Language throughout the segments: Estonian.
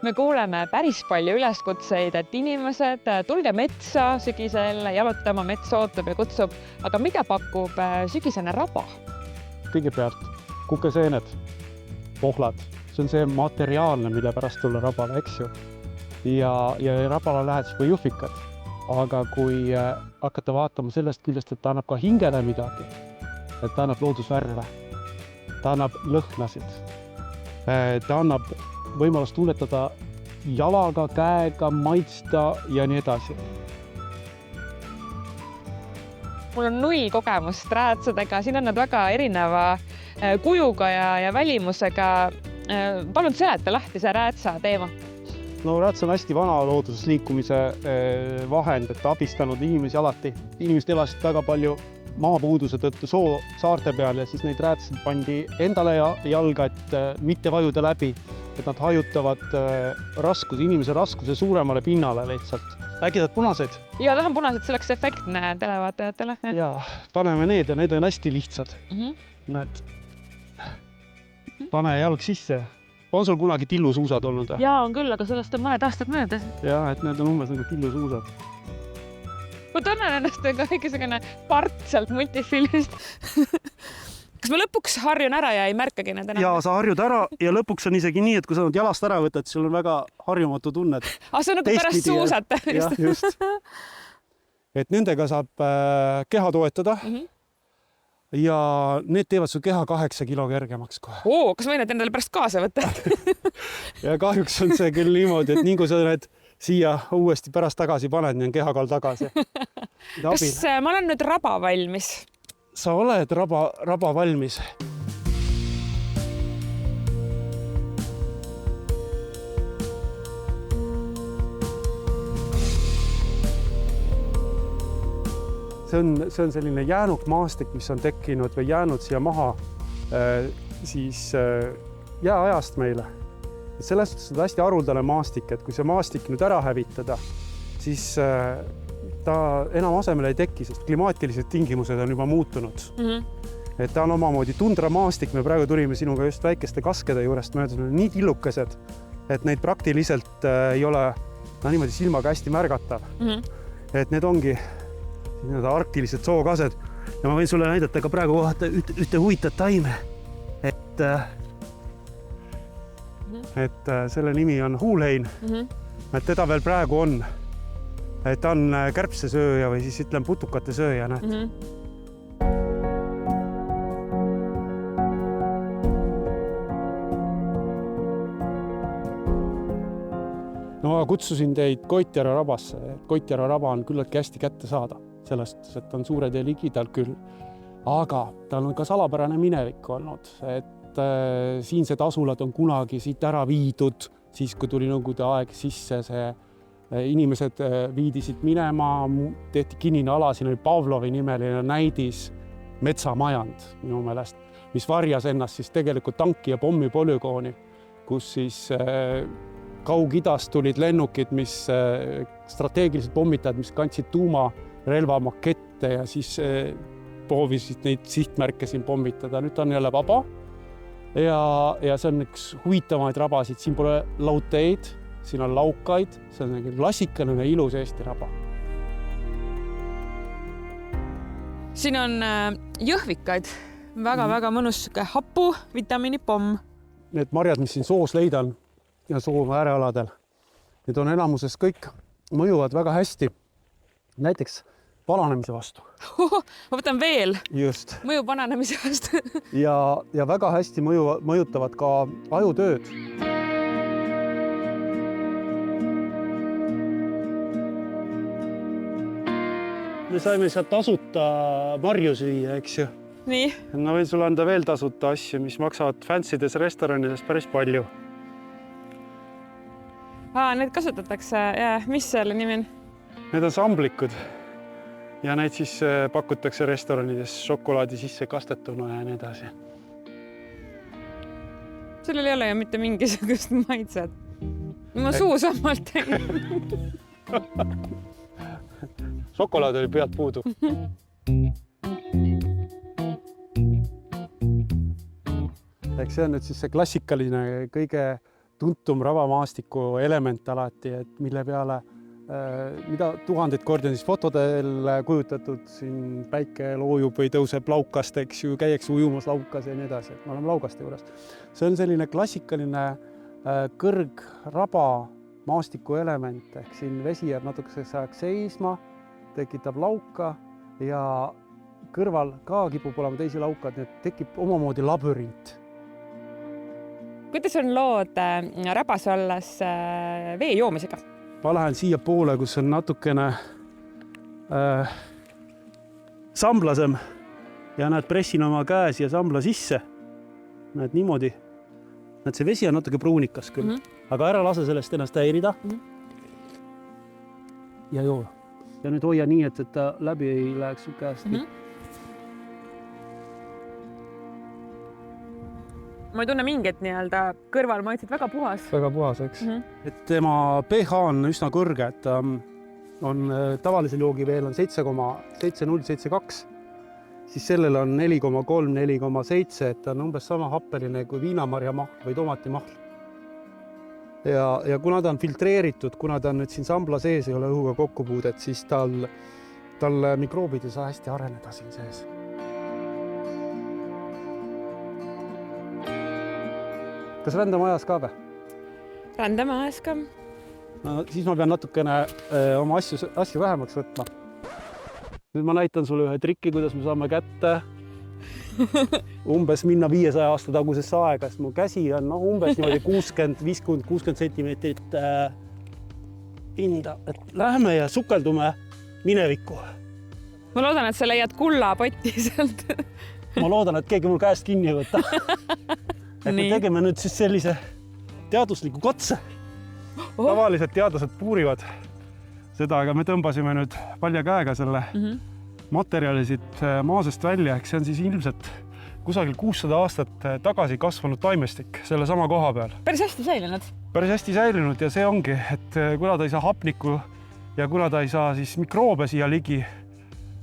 Me kuuleme päris palju üleskutseid, et inimesed tulge metsa sügisel, jalutama, mets ootab ja kutsub. Aga mida pakub sügisene raba? Kõigepealt kukeseened, pohlad. See on see materiaalne, mille pärast tulla rabale, eks ju. Ja rabale lähed siis kui juhvikad. Aga kui hakata vaatama sellest küljest, et ta annab ka hingele midagi, et ta annab loodusvärve, ta annab lõhnasid, ta annab võimalust tunnetada jalaga, käega, maitsta ja nii edasi. Mul on null kogemust räätsadega, siin on nad väga erineva kujuga ja välimusega. Palun seleta lahti see räätsa teema. No rääts on hästi vana looduses liikumise vahend, et abistanud inimesi alati. Inimesed elasid väga palju maapuuduse tõttu saarte peal ja siis neid räätsid pandi endale jalga, et mitte vajuda läbi, et nad hajutavad inimese raskuse suuremale pinnale lihtsalt. Äkki tahad punaseid? Ja tahan punaseid, selleks efektne televaatajatele. Ja paneme need ja need on hästi lihtsad. Näed, pane jalg sisse. On sul kunagi tillusuusad olnud? Jaa, on küll, aga sellest on mõned aastad möödas. Jaa, et need on umbes nagu tillusuusad. Ma tunnen ennast ka kõikesugune part sealt multifilmist. Kas ma lõpuks harjun ära ja ei märkagi need enam? Jaa, sa harjud ära ja lõpuks on isegi nii, et kui sa nad jalast ära võtad, sul on väga harjumatu tunned. See on nagu pärast suusata. Jah, just. Et nendega saab keha toetada ja need teevad su keha 8 kilo kergemaks kohe. Kas võin need endale pärast kaasa võtta? Ja kahjuks on see küll niimoodi, et nii kui sa need siia uuesti pärast tagasi paned, nii on kehakall tagasi. Kas ma olen nüüd raba valmis? Sa oled raba valmis. See on selline jäänuk maastik, mis on tekkinud või jäänud siia maha jääajast meile. Sellest on hästi haruldane maastik, et kui see maastik nüüd ära hävitada, siis ta enam asemele ei teki, sest klimaatilised tingimused on juba muutunud. Et ta on omamoodi tundramaastik. Me praegu tulime sinuga just väikeste kaskede juurest mööda, nii tillukesed, et neid praktiliselt ei ole niimoodi silmaga hästi märgatav. Et need ongi arktilised sookased ja ma võin sulle näidata ka praegu ühte huvitavat taime, et selle nimi on huulhein, et teda veel praegu on, et ta on kärbsesööja või siis ütlen putukate sööja. No ma kutsusin teid Koitjärve rabasse. Koitjärve raba on küllaltki hästi kätte saada. Sellest, et on suure tee ligi tal küll, aga tal on ka salapärane minevik olnud, et siinsed asulad on kunagi siit ära viidud, siis kui tuli Nõukogude aeg sisse, inimesed viidi siit minema, tehti kinnine ala, siin oli Pavlovi nimeline näidis metsamajand minu meelest, mis varjas ennast siis tegelikult tanki ja pommi polügooni, kus siis Kaug-Idast tulid lennukid, mis strateegilised pommitajad, mis kandsid tuumarelvamakette ja siis proovisid neid sihtmärke siin pommitada. Nüüd on jälle vaba ja see on üks huvitamaid rabasid. Siin pole lauteid, siin on laukaid. See on klassikaline ilus Eesti raba. Siin on jõhvikaid, väga mõnus hapu, vitamiinipomm. Need marjad, mis siin soos leidan ja soo äärealadel, need on enamuses kõik mõjuvad väga hästi. Näiteks palanemise vastu. Ma võtan veel. Just. Mõju palanemise vastu. ja väga hästi mõjutavad ka ajutööd. Me saime sealt tasuta marju süüa, eks ju. Nii. Ma võin sulle anda veel tasuta asju, mis maksavad fancydes restoranides päris palju. Need kasutatakse. Mis selle nimi on? Need on samblikud ja neid siis pakutakse restoranides šokolaadi sisse kastetuna ja nii edasi. Sellel ei ole ju mitte mingisugust maitset. Ma suu sammalt tegin. Šokolaad oli pealt puudu. Eks see on nüüd siis see klassikaline kõige tuntum rabamaastiku element alati, et mille peale, mida tuhandeid kordi on siis fotodel kujutatud, siin päike loojub või tõuseb laukast, eks ju, käiakse ujumas laukas ja nii edasi, et me oleme laugaste juures. See on selline klassikaline kõrgraba maastiku element, ehk siin vesi jääb natukeseks ajaks seisma, tekitab lauka ja kõrval ka kipub olema teisi laukad, nii et tekib omamoodi labürint. Kuidas on lood rabas olles vee joomisega? Ma lähen siia poole, kus on natukene samblasem ja näed, pressin oma käe siia sambla sisse. Näed niimoodi. Näed, see vesi on natuke pruunikas küll, aga ära lase sellest ennast häirida. Ja joo. Ja nüüd hoia nii, et ta läbi ei läheks su käest. Ma ei tunne mingit nii-öelda kõrval maitsid väga puhas. Väga puhas, eks. Et tema pH on üsna kõrge, et on tavalisel joogiveel on 7,7072, siis sellel on 4,3, 4,7, et ta on umbes sama happeline kui viinamarjamahl või tomatimahl. Ja kuna ta on filtreeritud, kuna ta on nüüd siin sambla sees ei ole õhuga kokkupuudet, siis tal mikroobid ei saa hästi areneda siin sees. Kas rändamajas ka või? Rändamajas ka. No, siis ma pean natukene oma asju vähemaks võtma. Nüüd ma näitan sulle ühe trikki, kuidas me saame kätte umbes minna 500 aasta tagusesse aega, sest mu käsi on umbes 60 sentimeetrit pinda. Et lähme ja sukeldume minevikku. Ma loodan, et sa leiad kullapotti sealt. Ma loodan, et keegi mul käest kinni ei võtta. Et me tegeme nüüd siis sellise teadusliku katse. Tavaliselt teadlased puurivad seda, aga me tõmbasime nüüd palja käega selle materjali siit maasest välja, ehk see on siis ilmselt kusagil 600 aastat tagasi kasvanud taimestik selle sama koha peal. Päris hästi säilinud. Päris hästi säilinud ja see ongi, et kuna ta ei saa hapnikku ja kuna ta ei saa siis mikroobe siia ligi,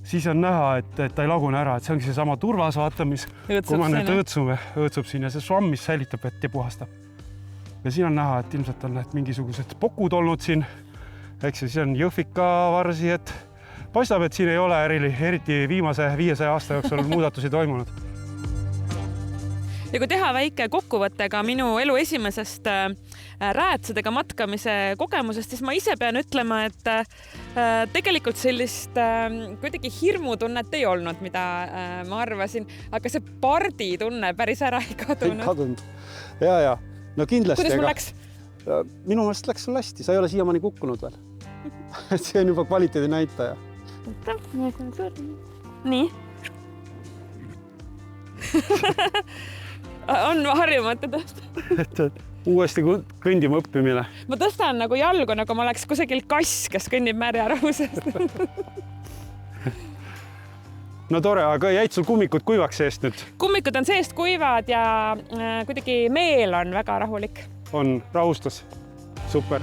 siis on näha, et ta ei lagune ära, et see ongi see sama turvas, vaata, mis kui me nüüd õõtsub siin ja see švamm, mis säilitab vett ja puhastab. Ja siin on näha, et ilmselt on need mingisugused pokud olnud siin, eks siis on Jõhvika varsi, et paistab, et siin ei ole eriti viimase 500 aasta jooksul muudatusi toimunud. Ja kui teha väike kokkuvõte ka minu elu esimesest räätsedega matkamise kogemusest, siis ma ise pean ütlema, et tegelikult sellist kuidagi hirmutunnet ei olnud, mida ma arvasin, aga see pardi tunne päris ära ei kadunud. Ja. No kindlasti. Kuidas mul läks? Minu meelest läks sul hästi, sa ei ole siiamaani kukkunud veel. See on juba kvaliteedi näitaja. Nii. On harjumatu tõsta. Uuesti kõndima õppimine. Ma tõstan nagu jalgu, nagu ma oleks kusagil kass, kes kõnnib märjarahusest. No tore, aga jäid sul kummikud kuivaks seest nüüd? Kummikud on seest kuivad ja kuidagi meel on väga rahulik. On rahustus. Super.